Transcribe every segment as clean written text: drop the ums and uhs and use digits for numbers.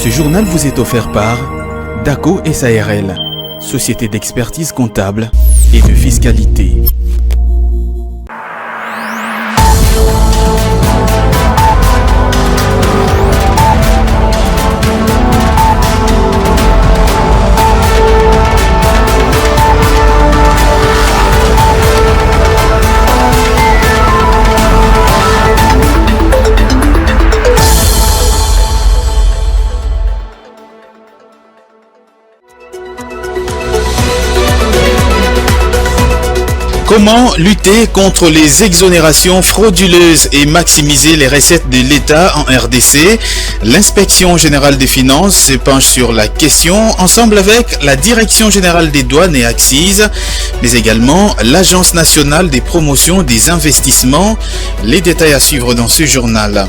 Ce journal vous est offert par DACO SARL, société d'expertise comptable et de fiscalité. Comment lutter contre les exonérations frauduleuses et maximiser les recettes de l'État en RDC? L'Inspection générale des finances se penche sur la question ensemble avec la Direction générale des douanes et accises, mais également l'Agence nationale des promotions des investissements. Les détails à suivre dans ce journal.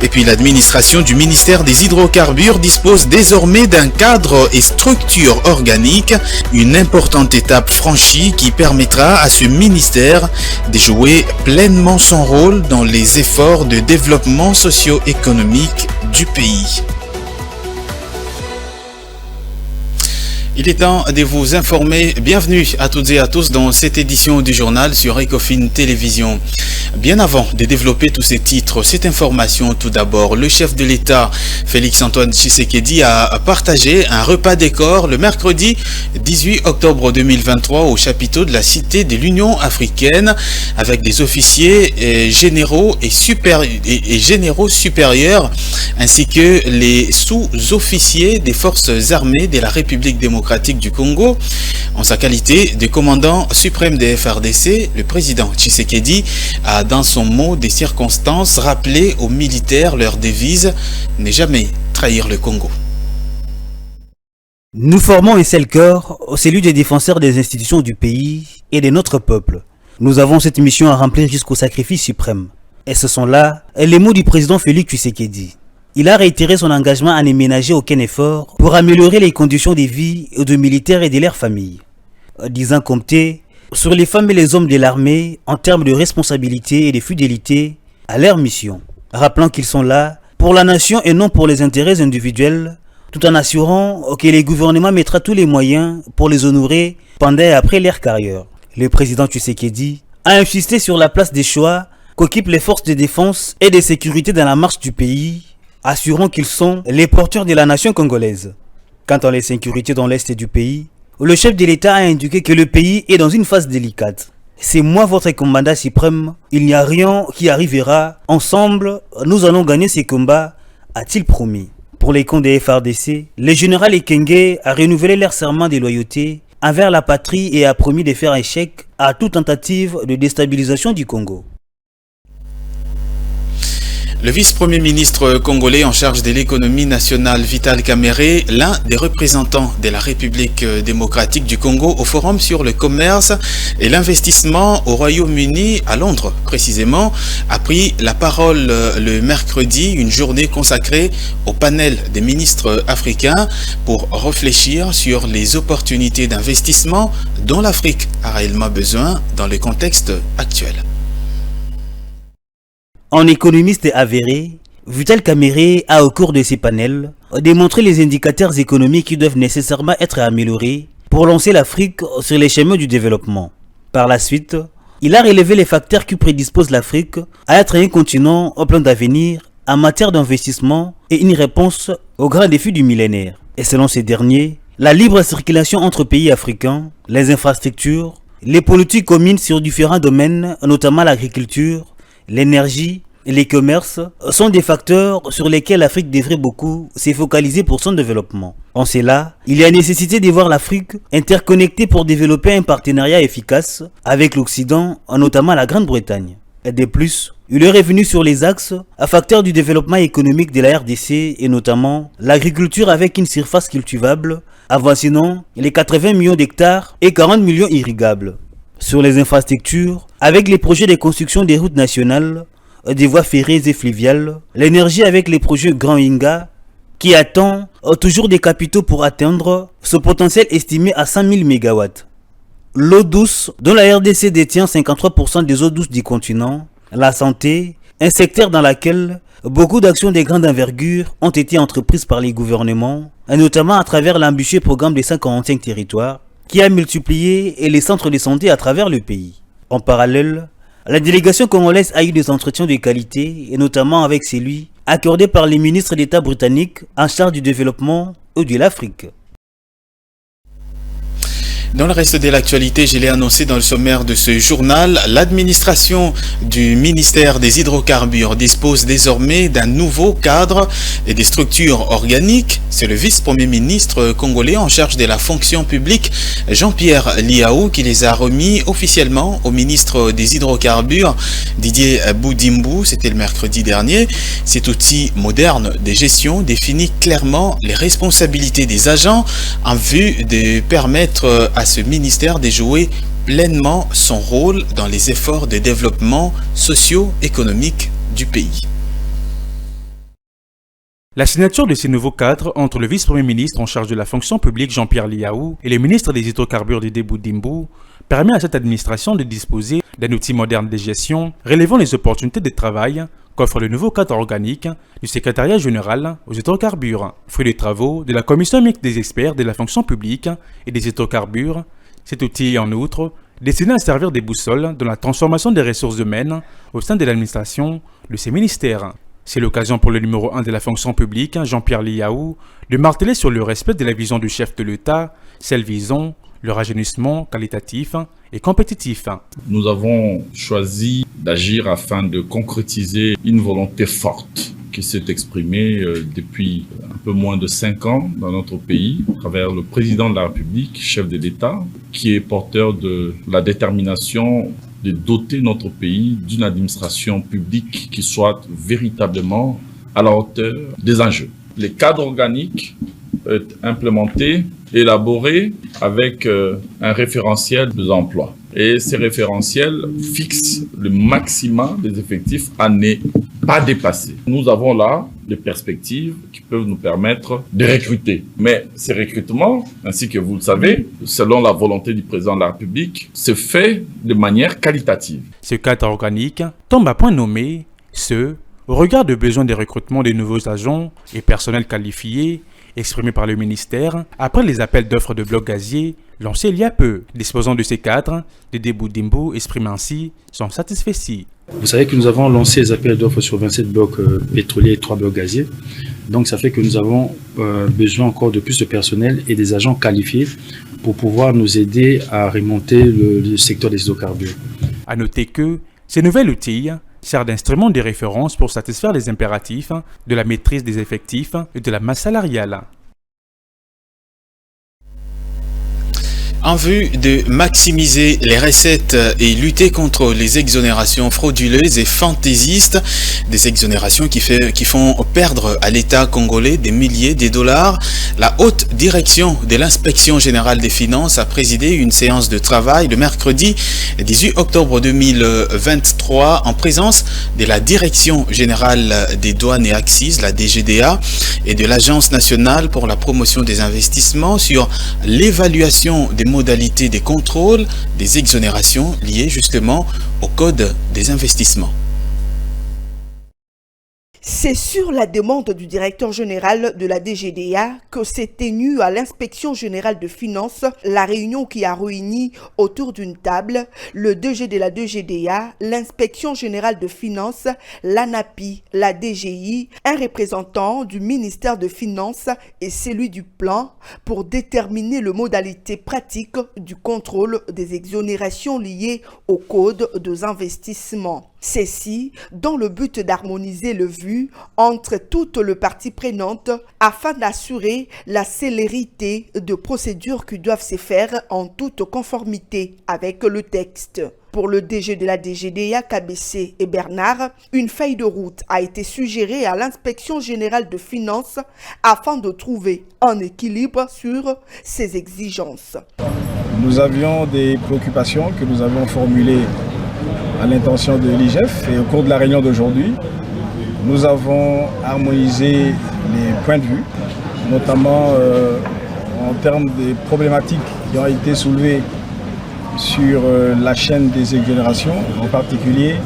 Et puis l'administration du ministère des hydrocarbures dispose désormais d'un cadre et structure organique, une importante étape franchie qui permettra à ce ministère de jouer pleinement son rôle dans les efforts de développement socio-économique du pays. Il est temps de vous informer. Bienvenue à toutes et à tous dans cette édition du journal sur Ecofin Télévision. Bien avant de développer tous ces titres, cette information, tout d'abord, le chef de l'État, Félix-Antoine Tshisekedi, a partagé un repas décor le mercredi 18 octobre 2023 au chapiteau de la Cité de l'Union africaine avec des officiers généraux et généraux supérieurs ainsi que les sous-officiers des forces armées de la République démocratique du Congo. En sa qualité de commandant suprême des FRDC, le président Tshisekedi a dans son mot des circonstances rappelé aux militaires leur devise « Ne jamais trahir le Congo ». Nous formons un seul cœur, celui des défenseurs des institutions du pays et de notre peuple. Nous avons cette mission à remplir jusqu'au sacrifice suprême. Et ce sont là les mots du président Félix Tshisekedi. Il a réitéré son engagement à ne ménager aucun effort pour améliorer les conditions de vie de militaires et de leurs familles. Disant compter sur les femmes et les hommes de l'armée en termes de responsabilité et de fidélité à leur mission, rappelant qu'ils sont là pour la nation et non pour les intérêts individuels, tout en assurant que le gouvernement mettra tous les moyens pour les honorer pendant et après leur carrière. Le président Tshisekedi a insisté sur la place des choix qu'occupent les forces de défense et de sécurité dans la marche du pays, assurant qu'ils sont les porteurs de la nation congolaise. Quant à l'insécurité dans l'est du pays, le chef de l'État a indiqué que le pays est dans une phase délicate. C'est moi votre commandant suprême, il n'y a rien qui arrivera. Ensemble, nous allons gagner ces combats, a-t-il promis. Pour les comptes des FRDC, le général Ekenge a renouvelé leur serment de loyauté envers la patrie et a promis de faire échec à toute tentative de déstabilisation du Congo. Le vice-premier ministre congolais en charge de l'économie nationale, Vital Kamerhe, l'un des représentants de la République démocratique du Congo au Forum sur le commerce et l'investissement au Royaume-Uni, à Londres précisément, a pris la parole le mercredi, une journée consacrée au panel des ministres africains pour réfléchir sur les opportunités d'investissement dont l'Afrique a réellement besoin dans le contexte actuel. En économiste avéré, Vital Kamerhe a au cours de ces panels démontré les indicateurs économiques qui doivent nécessairement être améliorés pour lancer l'Afrique sur les chemins du développement. Par la suite, il a relevé les facteurs qui prédisposent l'Afrique à être un continent au plan d'avenir en matière d'investissement et une réponse aux grands défis du millénaire. Et selon ces derniers, la libre circulation entre pays africains, les infrastructures, les politiques communes sur différents domaines, notamment l'agriculture, l'énergie et les commerces sont des facteurs sur lesquels l'Afrique devrait beaucoup se focaliser pour son développement. En cela, il y a nécessité de voir l'Afrique interconnectée pour développer un partenariat efficace avec l'Occident, notamment la Grande-Bretagne. Et de plus, il est revenu sur les axes à facteurs du développement économique de la RDC et notamment l'agriculture avec une surface cultivable avoisinant les 80 millions d'hectares et 40 millions irrigables. Sur les infrastructures, avec les projets de construction des routes nationales, des voies ferrées et fluviales, l'énergie avec les projets Grand Inga, qui attend toujours des capitaux pour atteindre ce potentiel estimé à 100 000 MW. L'eau douce, dont la RDC détient 53% des eaux douces du continent, la santé, un secteur dans lequel Beaucoup d'actions de grande envergure ont été entreprises par les gouvernements, notamment à travers l'ambitieux programme des 145 territoires, qui a multiplié les centres de santé à travers le pays. En parallèle, la délégation congolaise a eu des entretiens de qualité, et notamment avec celui accordé par les ministres d'État britanniques en charge du développement et de l'Afrique. Dans le reste de l'actualité, je l'ai annoncé dans le sommaire de ce journal, l'administration du ministère des hydrocarbures dispose désormais d'un nouveau cadre et des structures organiques. C'est le vice-premier ministre congolais en charge de la fonction publique, Jean-Pierre Liaou, qui les a remis officiellement au ministre des hydrocarbures, Didier Boudimbu. C'était le mercredi dernier. Cet outil moderne de gestion définit clairement les responsabilités des agents en vue de permettre à ce ministère de jouer pleinement son rôle dans les efforts de développement socio-économique du pays. La signature de ces nouveaux cadres entre le vice-premier ministre en charge de la fonction publique Jean-Pierre Liaou et le ministre des hydrocarbures Didier Boudimbu permet à cette administration de disposer d'un outil moderne de gestion relevant les opportunités de travail qu'offre le nouveau cadre organique du secrétariat général aux hydrocarbures, fruit des travaux de la commission mixte des experts de la fonction publique et des hydrocarbures. Cet outil est en outre destiné à servir de boussole dans la transformation des ressources humaines au sein de l'administration de ces ministères. C'est l'occasion pour le numéro 1 de la fonction publique, Jean-Pierre Liaou, de marteler sur le respect de la vision du chef de l'État, celle visant le rajeunissement qualitatif et compétitif. Nous avons choisi d'agir afin de concrétiser une volonté forte qui s'est exprimée depuis un peu moins de 5 ans dans notre pays, à travers le président de la République, chef de l'État, qui est porteur de la détermination de doter notre pays d'une administration publique qui soit véritablement à la hauteur des enjeux. Les cadres organiques implémentés, élaborés avec un référentiel des emplois. Et ces référentiels fixent le maximum des effectifs à ne pas dépasser. Nous avons là des perspectives qui peuvent nous permettre de recruter. Mais ces recrutements, ainsi que vous le savez, selon la volonté du président de la République, se fait de manière qualitative. Ce cadre organique tombe à point nommé, au regard des besoins de recrutement de nouveaux agents et personnels qualifiés, exprimé par le ministère après les appels d'offres de blocs gaziers lancés il y a peu. Disposant de ces cadres, Didier Boudimbu exprime ainsi son satisfait. Vous savez que nous avons lancé les appels d'offres sur 27 blocs pétroliers et 3 blocs gaziers. Donc ça fait que nous avons besoin encore de plus de personnel et des agents qualifiés pour pouvoir nous aider à remonter le secteur des hydrocarbures. À noter que ces nouveaux outils sert d'instrument de référence pour satisfaire les impératifs de la maîtrise des effectifs et de la masse salariale. En vue de maximiser les recettes et lutter contre les exonérations frauduleuses et fantaisistes, des exonérations qui font perdre à l'État congolais des milliers de dollars, la haute direction de l'inspection générale des finances a présidé une séance de travail le mercredi 18 octobre 2023 en présence de la direction générale des douanes et accises, la DGDA, et de l'Agence nationale pour la promotion des investissements sur l'évaluation des modalités des contrôles des exonérations liées justement au code des investissements. C'est sur la demande du directeur général de la DGDA que s'est tenue à l'inspection générale de finances la réunion qui a réuni autour d'une table le DG de la DGDA, l'inspection générale de finances, l'ANAPI, la DGI, un représentant du ministère de Finances et celui du plan pour déterminer les modalités pratiques du contrôle des exonérations liées au code des investissements. Ceci dans le but d'harmoniser le vu entre toutes les parties prenantes afin d'assurer la célérité de procédures qui doivent se faire en toute conformité avec le texte. Pour le DG de la DGDA, KBC et Bernard, une feuille de route a été suggérée à l'inspection générale de finances afin de trouver un équilibre sur ces exigences. Nous avions des préoccupations que nous avons formulées à l'intention de l'IGF et au cours de la réunion d'aujourd'hui, nous avons harmonisé les points de vue, notamment en termes des problématiques qui ont été soulevées sur la chaîne des exonérations, en particulier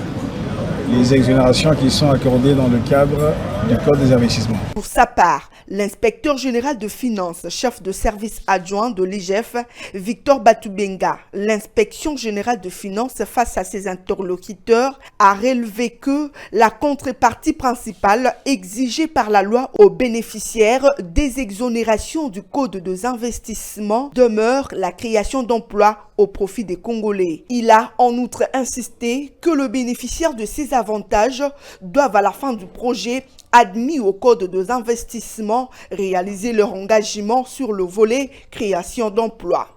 les exonérations qui sont accordées dans le cadre du Code des investissements. Pour sa part, l'inspecteur général de finances, chef de service adjoint de l'IGF, Victor Batoubenga, l'inspection générale de finances face à ses interlocuteurs, a relevé que la contrepartie principale exigée par la loi aux bénéficiaires des exonérations du Code des investissements demeure la création d'emplois au profit des Congolais. Il a en outre insisté que le bénéficiaire de ces avantages doivent à la fin du projet admis au Code des investissements réaliser leur engagement sur le volet création d'emplois.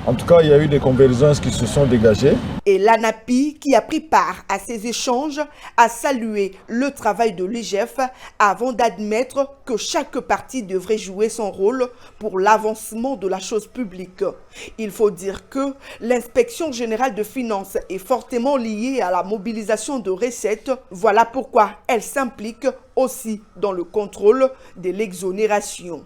En tout cas, il y a eu des convergences qui se sont dégagées. Et l'ANAPI, qui a pris part à ces échanges, a salué le travail de l'IGF avant d'admettre que chaque partie devrait jouer son rôle pour l'avancement de la chose publique. Il faut dire que l'inspection générale de finances est fortement liée à la mobilisation de recettes. Voilà pourquoi elle s'implique aussi dans le contrôle de l'exonération.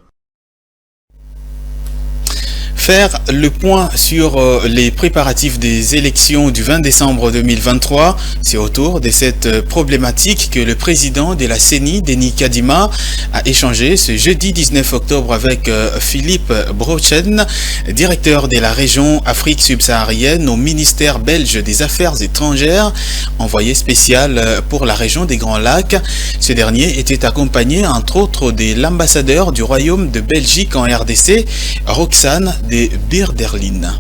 Faire le point sur les préparatifs des élections du 20 décembre 2023. C'est autour de cette problématique que le président de la CENI, Denis Kadima, a échangé ce jeudi 19 octobre avec Philippe Brochen, directeur de la région Afrique subsaharienne au ministère belge des Affaires étrangères, envoyé spécial pour la région des Grands Lacs. Ce dernier était accompagné entre autres de l'ambassadeur du Royaume de Belgique en RDC, Roxane de Birderlin.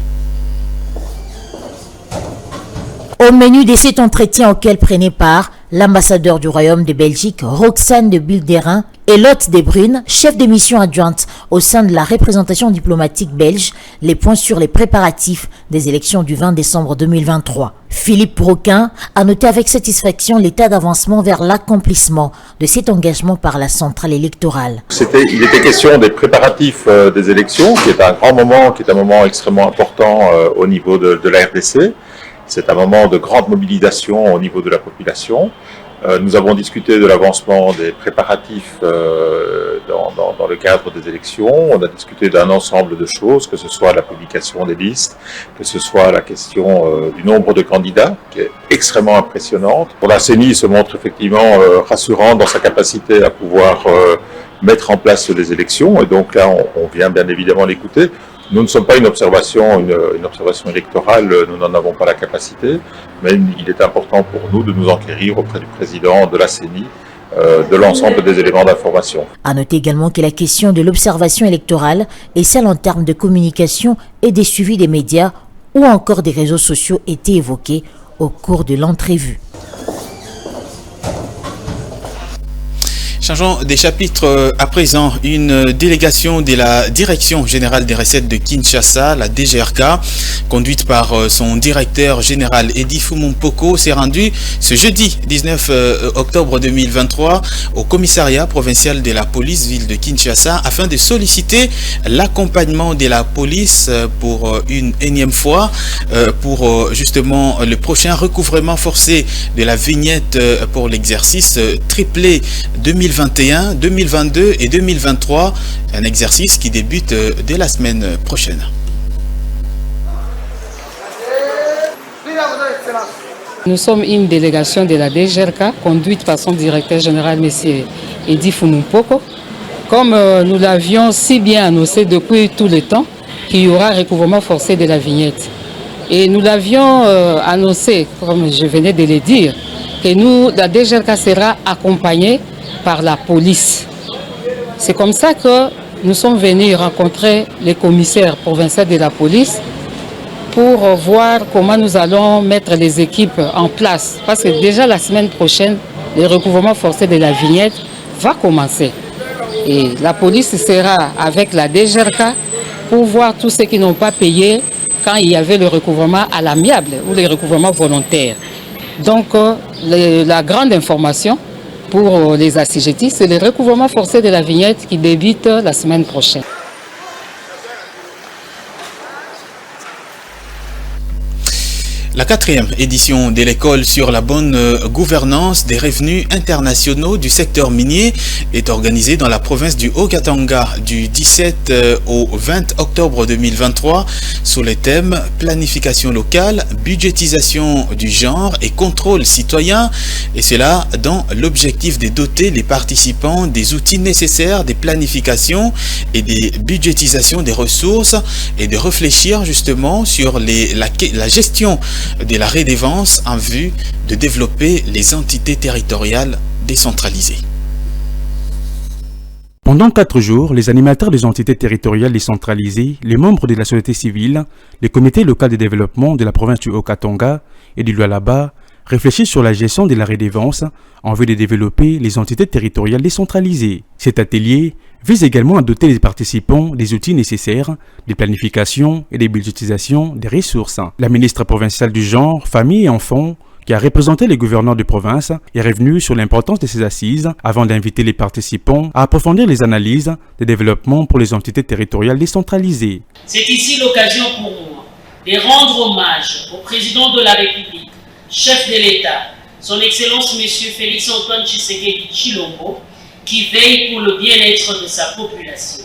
Au menu de cet entretien auquel prenait part l'ambassadeur du Royaume de Belgique, Roxane de Bilderin, et Lotte Desbrunes, chef de mission adjointe au sein de la représentation diplomatique belge, les points sur les préparatifs des élections du 20 décembre 2023. Philippe Broquin a noté avec satisfaction l'état d'avancement vers l'accomplissement de cet engagement par la centrale électorale. Il était question des préparatifs des élections, qui est un grand moment, qui est un moment extrêmement important au niveau de la RDC. C'est un moment de grande mobilisation au niveau de la population. Nous avons discuté de l'avancement des préparatifs dans le cadre des élections. On a discuté d'un ensemble de choses, que ce soit la publication des listes, que ce soit la question du nombre de candidats, qui est extrêmement impressionnante. Pour la CENI, il se montre effectivement rassurant dans sa capacité à pouvoir mettre en place les élections. Et donc là, on vient bien évidemment l'écouter. Nous ne sommes pas une observation électorale, nous n'en avons pas la capacité, mais il est important pour nous de nous enquérir auprès du président de la CENI de l'ensemble des éléments d'information. À noter également que la question de l'observation électorale et celle en termes de communication et des suivis des médias ou encore des réseaux sociaux étaient évoquées au cours de l'entrevue. Changeons des chapitres à présent. Une délégation de la Direction générale des recettes de Kinshasa, la DGRK, conduite par son directeur général Eddy Fumumpoko, s'est rendue ce jeudi 19 octobre 2023 au commissariat provincial de la police ville de Kinshasa afin de solliciter l'accompagnement de la police pour une énième fois pour justement le prochain recouvrement forcé de la vignette pour l'exercice triplé 2021, 2022 et 2023, un exercice qui débute dès la semaine prochaine. Nous sommes une délégation de la DGRK conduite par son directeur général, M. Eddy Fumumpoko. Comme nous l'avions si bien annoncé depuis tout le temps qu'il y aura recouvrement forcé de la vignette. Et nous l'avions annoncé, comme je venais de le dire, que nous, la DGRK sera accompagnée par la police. C'est comme ça que nous sommes venus rencontrer les commissaires provinciaux de la police pour voir comment nous allons mettre les équipes en place. Parce que déjà la semaine prochaine, le recouvrement forcé de la vignette va commencer. Et la police sera avec la DGRK pour voir tous ceux qui n'ont pas payé quand il y avait le recouvrement à l'amiable ou le recouvrement volontaire. Donc la grande information pour les assujettis, c'est le recouvrement forcé de la vignette qui débute la semaine prochaine. La 4e édition de l'école sur la bonne gouvernance des revenus internationaux du secteur minier est organisée dans la province du Haut-Katanga du 17 au 20 octobre 2023 sous les thèmes planification locale, budgétisation du genre et contrôle citoyen, et cela dans l'objectif de doter les participants des outils nécessaires des planifications et des budgétisations des ressources et de réfléchir justement sur la gestion de la redevance en vue de développer les entités territoriales décentralisées. Pendant 4 jours, les animateurs des entités territoriales décentralisées, les membres de la société civile, les comités locaux de développement de la province du Haut-Katanga et du Lualaba réfléchissent sur la gestion de la redevance en vue de développer les entités territoriales décentralisées. Cet atelier vise également à doter les participants des outils nécessaires, des planifications et des budgétisations des ressources. La ministre provinciale du genre, famille et enfants, qui a représenté les gouverneurs de province, est revenue sur l'importance de ces assises avant d'inviter les participants à approfondir les analyses de développement pour les entités territoriales décentralisées. C'est ici l'occasion pour moi de rendre hommage au président de la République, chef de l'État, son Excellence M. Félix-Antoine Tshisekedi Tshilombo, qui veille pour le bien-être de sa population.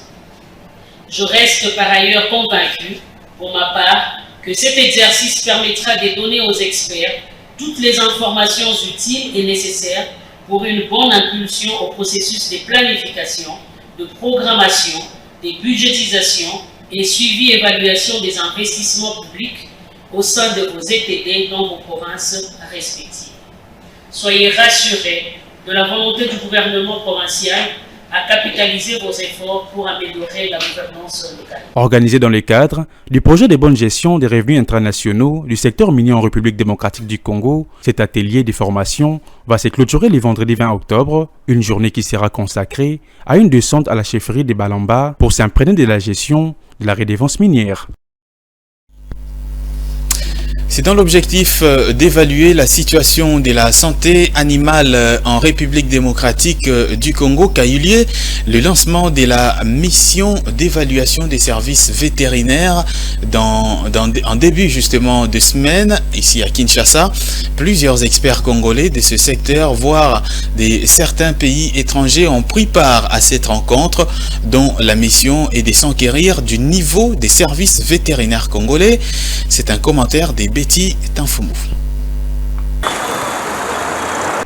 Je reste par ailleurs convaincu, pour ma part, que cet exercice permettra de donner aux experts toutes les informations utiles et nécessaires pour une bonne impulsion au processus de planification, de programmation, de budgétisation et suivi et évaluation des investissements publics au sein de vos ETD dans vos provinces respectives. Soyez rassurés de la volonté du gouvernement provincial à capitaliser vos efforts pour améliorer la gouvernance locale. Organisé dans le cadre du projet de bonne gestion des revenus internationaux du secteur minier en République démocratique du Congo, cet atelier de formation va se clôturer le vendredi 20 octobre, une journée qui sera consacrée à une descente à la chefferie de Balamba pour s'imprégner de la gestion de la redevance minière. C'est dans l'objectif d'évaluer la situation de la santé animale en République démocratique du Congo qu'a eu lieu le lancement de la mission d'évaluation des services vétérinaires en début justement de semaine ici à Kinshasa. Plusieurs experts congolais de ce secteur, voire certains pays étrangers, ont pris part à cette rencontre dont la mission est de s'enquérir du niveau des services vétérinaires congolais. C'est un commentaire des Betty Tanfoumou.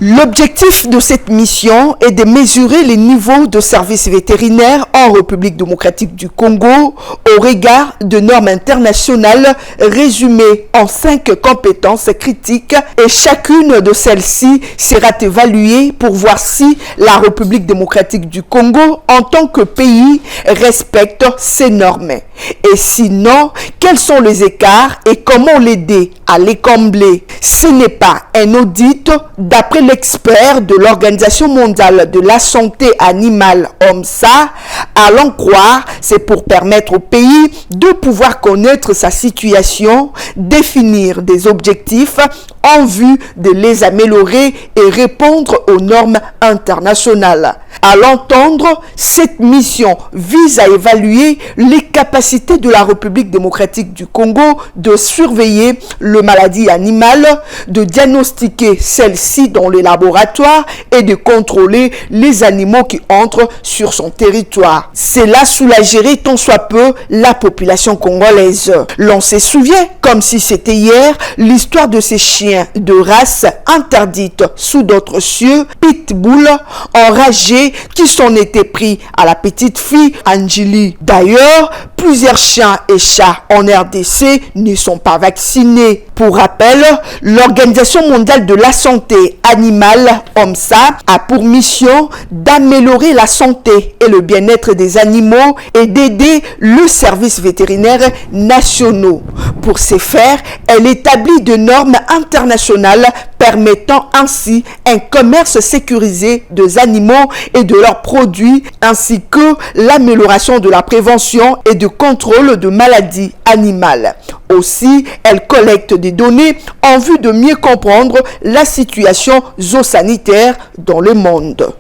L'objectif de cette mission est de mesurer les niveaux de services vétérinaires en République démocratique du Congo au regard de normes internationales résumées en 5 compétences critiques, et chacune de celles-ci sera évaluée pour voir si la République démocratique du Congo en tant que pays respecte ces normes. Et sinon, quels sont les écarts et comment l'aider à les combler? Ce n'est pas un audit d'après l'expert de l'Organisation mondiale de la santé animale OMSA. À l'en croire, c'est pour permettre au pays de pouvoir connaître sa situation, définir des objectifs en vue de les améliorer et répondre aux normes internationales. À l'entendre, cette mission vise à évaluer les capacités de la République démocratique du Congo de surveiller les maladies animales, de diagnostiquer celles-ci dans les laboratoires et de contrôler les animaux qui entrent sur son territoire. Cela soulagerait tant soit peu la population congolaise. L'on se souvient, comme si c'était hier, l'histoire de ces chiens de race interdite sous d'autres cieux, pitbull, enragés, qui s'en étaient pris à la petite fille Angélie. D'ailleurs, plusieurs chiens et chats en RDC ne sont pas vaccinés. Pour rappel, l'Organisation mondiale de la santé animale, OMSA, a pour mission d'améliorer la santé et le bien-être des animaux et d'aider le service vétérinaire nationaux. Pour ce faire, elle établit de normes internationales permettant ainsi un commerce sécurisé des animaux et de leurs produits, ainsi que l'amélioration de la prévention et du contrôle de maladies animales. Aussi, elle collecte des données en vue de mieux comprendre la situation zoosanitaire dans le monde.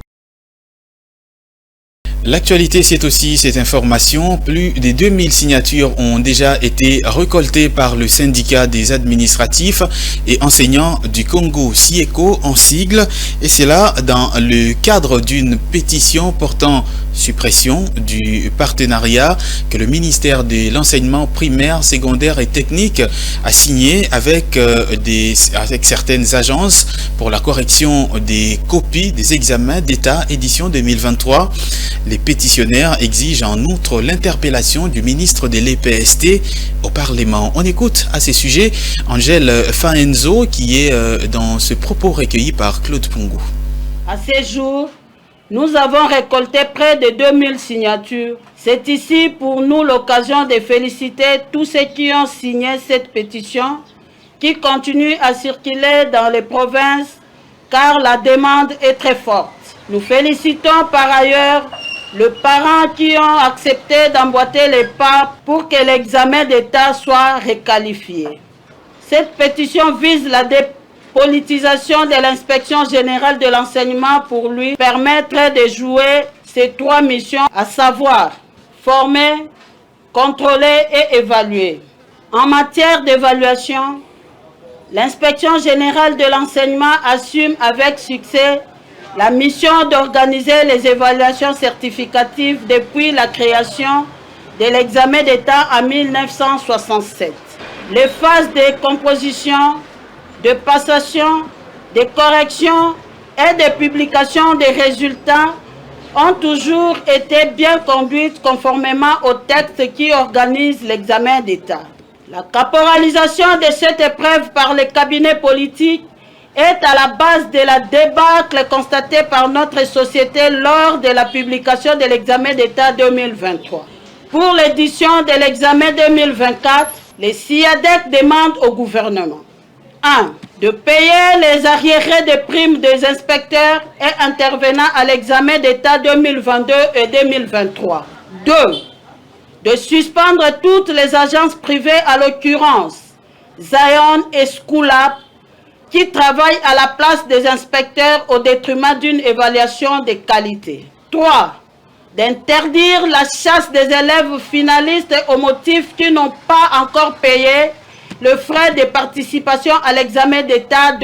L'actualité, c'est aussi cette information. Plus de 2000 signatures ont déjà été récoltées par le syndicat des administratifs et enseignants du Congo, SIECO en sigle, et c'est là dans le cadre d'une pétition portant suppression du partenariat que le ministère de l'enseignement primaire, secondaire et technique a signé avec certaines agences pour la correction des copies des examens d'État édition 2023. Les pétitionnaires exigent en outre l'interpellation du ministre de l'EPST au Parlement. On écoute à ces sujets Angèle Faenzo qui est dans ce propos recueilli par Claude Pungou. À ces jours, nous avons récolté près de 2000 signatures. C'est ici pour nous l'occasion de féliciter tous ceux qui ont signé cette pétition qui continue à circuler dans les provinces car la demande est très forte. Nous félicitons par ailleurs les parents qui ont accepté d'emboîter les pas pour que l'examen d'État soit requalifié. Cette pétition vise la dépolitisation de l'inspection générale de l'enseignement pour lui permettre de jouer ses 3 missions, à savoir former, contrôler et évaluer. En matière d'évaluation, l'inspection générale de l'enseignement assume avec succès la mission d'organiser les évaluations certificatives depuis la création de l'examen d'État en 1967. Les phases de composition, de passation, de correction et de publication des résultats ont toujours été bien conduites conformément au texte qui organise l'examen d'État. La caporalisation de cette épreuve par les cabinets politiques est à la base de la débâcle constatée par notre société lors de la publication de l'examen d'État 2023. Pour l'édition de l'examen 2024, les SIADEC demandent au gouvernement 1. De payer les arriérés de primes des inspecteurs et intervenants à l'examen d'État 2022 et 2023. 2. De suspendre toutes les agences privées, à l'occurrence Zion et Schoolab, qui travaillent à la place des inspecteurs au détriment d'une évaluation de qualité. 3. D'interdire la chasse des élèves finalistes au motif qu'ils n'ont pas encore payé le frais de participation à l'examen d'État.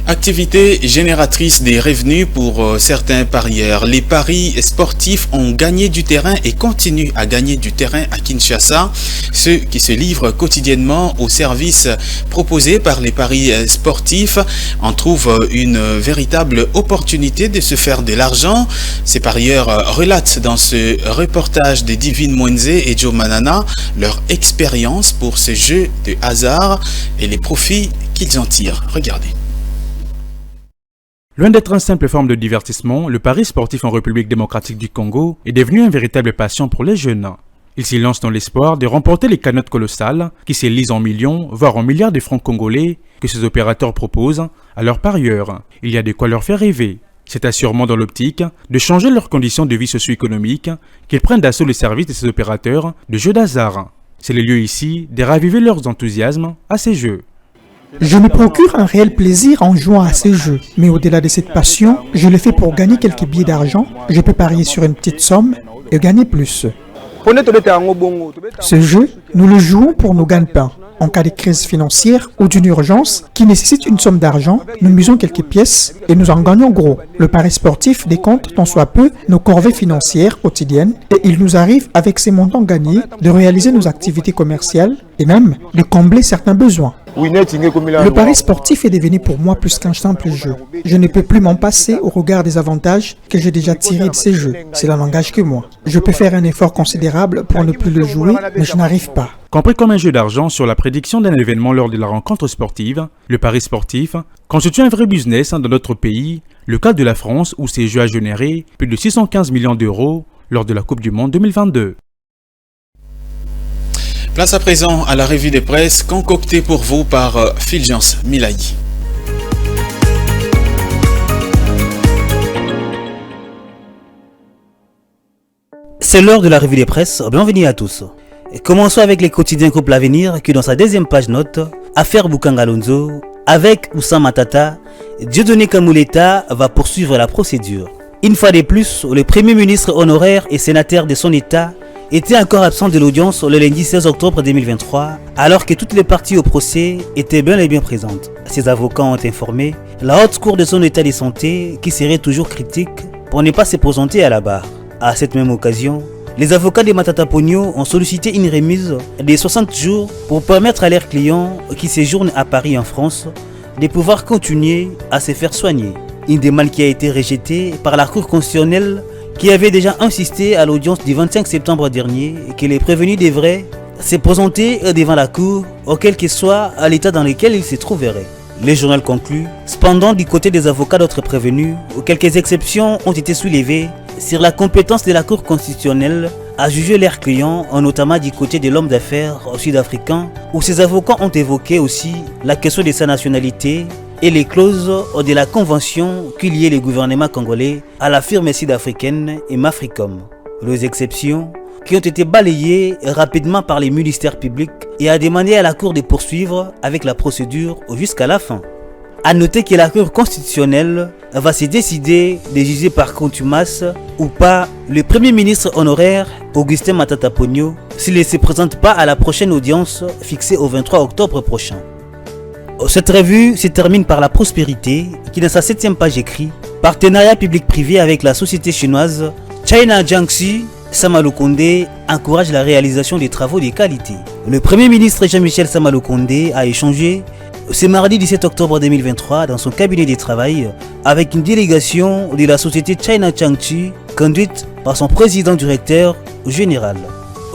Activité génératrice des revenus pour certains parieurs. Les paris sportifs ont gagné du terrain et continuent à gagner du terrain à Kinshasa. Ceux qui se livrent quotidiennement aux services proposés par les paris sportifs en trouvent une véritable opportunité de se faire de l'argent. Ces parieurs relatent dans ce reportage de Divine Mwenze et Joe Manana leur expérience pour ce jeu de hasard et les profits qu'ils en tirent. Regardez. Loin d'être une simple forme de divertissement, le pari sportif en République démocratique du Congo est devenu une véritable passion pour les jeunes. Ils s'y lancent dans l'espoir de remporter les cagnottes colossales qui s'élisent en millions, voire en milliards de francs congolais que ces opérateurs proposent à leurs parieurs. Il y a de quoi leur faire rêver. C'est assurément dans l'optique de changer leurs conditions de vie socio-économique qu'ils prennent d'assaut le service de ces opérateurs de jeux d'hasard. C'est le lieu ici de raviver leurs enthousiasmes à ces jeux. Je me procure un réel plaisir en jouant à ces jeux, mais au-delà de cette passion, je le fais pour gagner quelques billets d'argent. Je peux parier sur une petite somme et gagner plus. Ce jeu, nous le jouons pour nos gagne-pains. En cas de crise financière ou d'une urgence qui nécessite une somme d'argent, nous misons quelques pièces et nous en gagnons gros. Le pari sportif décompte tant soit peu nos corvées financières quotidiennes et il nous arrive avec ces montants gagnés de réaliser nos activités commerciales et même de combler certains besoins. Le pari sportif est devenu pour moi plus qu'un simple jeu. Je ne peux plus m'en passer au regard des avantages que j'ai déjà tirés de ces jeux. Cela n'engage que moi. Je peux faire un effort considérable pour ne plus le jouer, mais je n'arrive pas. Compris comme un jeu d'argent sur la prédiction d'un événement lors de la rencontre sportive, le pari sportif constitue un vrai business dans notre pays, le cas de la France où ces jeux a généré plus de 615 millions d'euros lors de la Coupe du Monde 2022. Place à présent à la revue de presse concoctée pour vous par Fulgence Milayi. C'est l'heure de la revue des presses. Bienvenue à tous. Et commençons avec les quotidiens Couple Avenir qui dans sa deuxième page note Affaire Boukangalonzo avec Oussama Matata, Dieudonné Kamuleta va poursuivre la procédure. Une fois de plus, le Premier ministre honoraire et sénateur de son État était encore absent de l'audience le lundi 16 octobre 2023, alors que toutes les parties au procès étaient bel et bien présentes. Ses avocats ont informé la haute cour de son état de santé qui serait toujours critique pour ne pas se présenter à la barre. À cette même occasion, les avocats de Matata Ponyo ont sollicité une remise de 60 jours pour permettre à leurs clients qui séjournent à Paris en France de pouvoir continuer à se faire soigner. Une demande qui a été rejetée par la Cour constitutionnelle qui avait déjà insisté à l'audience du 25 septembre dernier que les prévenus devraient se présenter devant la Cour, quel que soit l'état dans lequel ils se trouveraient. Le journal conclut, cependant du côté des avocats d'autres prévenus, quelques exceptions ont été soulevées sur la compétence de la Cour constitutionnelle à juger leurs clients, notamment du côté de l'homme d'affaires sud-africain, où ces avocats ont évoqué aussi la question de sa nationalité et les clauses de la convention qui liait le gouvernement congolais à la firme sud-africaine Mafricom. Les exceptions qui ont été balayées rapidement par les ministères publics et a demandé à la Cour de poursuivre avec la procédure jusqu'à la fin. A noter que la Cour constitutionnelle va se décider de juger par contumace ou pas le Premier ministre honoraire Augustin Matata Ponyo s'il ne se présente pas à la prochaine audience fixée au 23 octobre prochain. Cette revue se termine par la prospérité qui dans sa 7e page écrit « Partenariat public-privé avec la société chinoise China Jiangxi Sama Lukonde encourage la réalisation des travaux de qualité ». Le Premier ministre Jean-Michel Sama Lukonde a échangé ce mardi 17 octobre 2023 dans son cabinet de travail avec une délégation de la société China Jiangxi conduite par son président-directeur général.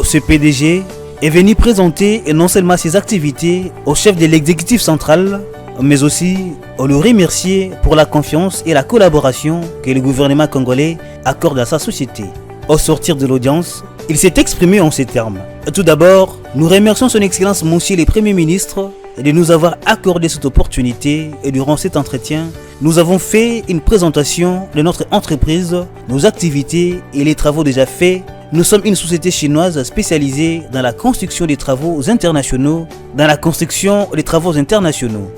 Ce PDG est venu présenter non seulement ses activités au chef de l'exécutif central, mais aussi le remercier pour la confiance et la collaboration que le gouvernement congolais accorde à sa société. Au sortir de l'audience, il s'est exprimé en ces termes. Tout d'abord, nous remercions son Excellence Monsieur le Premier ministre de nous avoir accordé cette opportunité et durant cet entretien, nous avons fait une présentation de notre entreprise, nos activités et les travaux déjà faits. Nous sommes une société chinoise spécialisée dans la construction des travaux internationaux,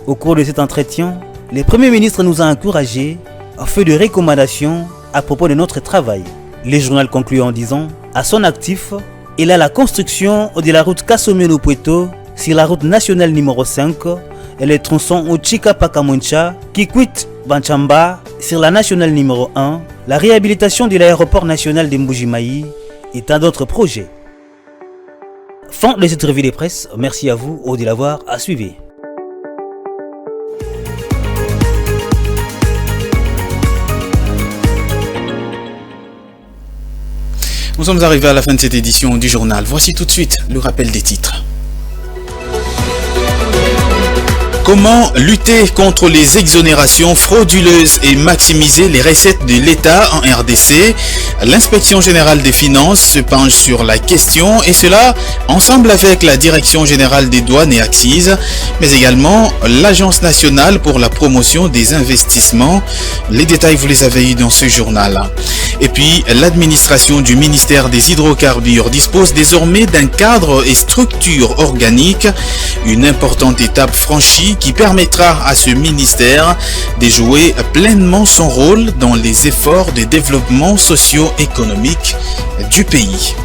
Au cours de cet entretien, le Premier ministre nous a encouragés à faire des recommandations à propos de notre travail. Le journal conclut en disant, à son actif, il a la construction de la route Kasomelo-Pueto sur la route nationale numéro 5 et le tronçon Ochika-Pakamoncha qui quitte Banchamba sur la nationale numéro 1, la réhabilitation de l'aéroport national de Mbujimayi et tant d'autres projets. Fin de cette revue de presse, merci à vous de l'avoir suivi. Nous sommes arrivés à la fin de cette édition du journal. Voici tout de suite le rappel des titres. Comment lutter contre les exonérations frauduleuses et maximiser les recettes de l'État en RDC? L'Inspection générale des finances se penche sur la question et cela ensemble avec la Direction générale des douanes et accises, mais également l'Agence nationale pour la promotion des investissements. Les détails, vous les avez eu dans ce journal. Et puis, l'administration du ministère des hydrocarbures dispose désormais d'un cadre et structure organique, une importante étape franchie qui permettra à ce ministère de jouer pleinement son rôle dans les efforts de développement socio-économique du pays.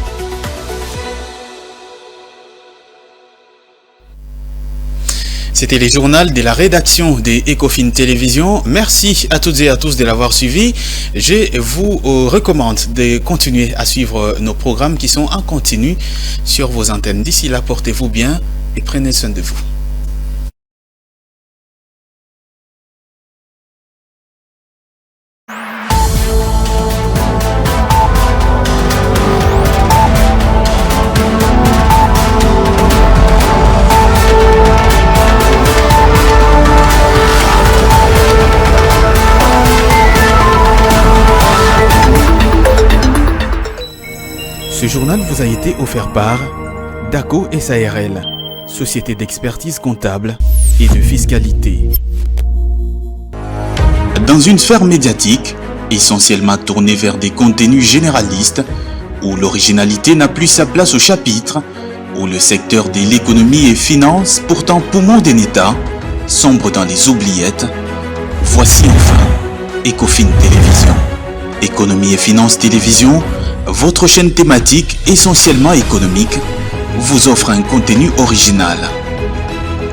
C'était le journal de la rédaction des Ecofin Télévision. Merci à toutes et à tous de l'avoir suivi. Je vous recommande de continuer à suivre nos programmes qui sont en continu sur vos antennes. D'ici là, portez-vous bien et prenez soin de vous. Ce journal vous a été offert par DACO SARL, société d'expertise comptable et de fiscalité. Dans une sphère médiatique, essentiellement tournée vers des contenus généralistes, où l'originalité n'a plus sa place au chapitre, où le secteur de l'économie et finance, pourtant poumon d'un État, sombre dans les oubliettes, voici enfin Ecofin Télévision. Économie et Finances Télévision, votre chaîne thématique essentiellement économique, vous offre un contenu original.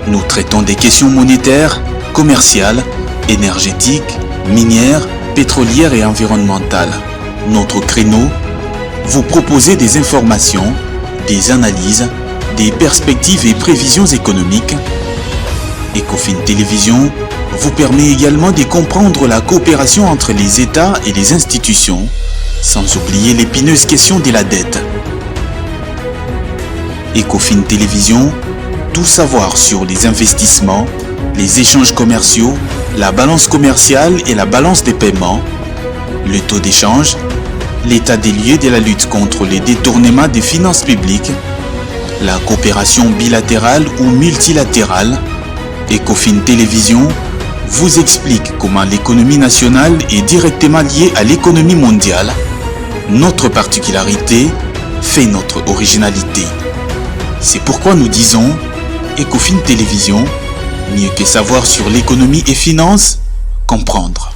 Nous traitons des questions monétaires, commerciales, énergétiques, minières, pétrolières et environnementales. Notre créneau, vous proposer des informations, des analyses, des perspectives et prévisions économiques. Ecofin Télévision vous permet également de comprendre la coopération entre les États et les institutions, sans oublier l'épineuse question de la dette. Ecofin Télévision, tout savoir sur les investissements, les échanges commerciaux, la balance commerciale et la balance des paiements, le taux d'échange, l'état des lieux de la lutte contre les détournements des finances publiques, la coopération bilatérale ou multilatérale. Ecofin Télévision vous explique comment l'économie nationale est directement liée à l'économie mondiale. Notre particularité fait notre originalité. C'est pourquoi nous disons Ecofin Télévision, mieux que savoir sur l'économie et finances, comprendre.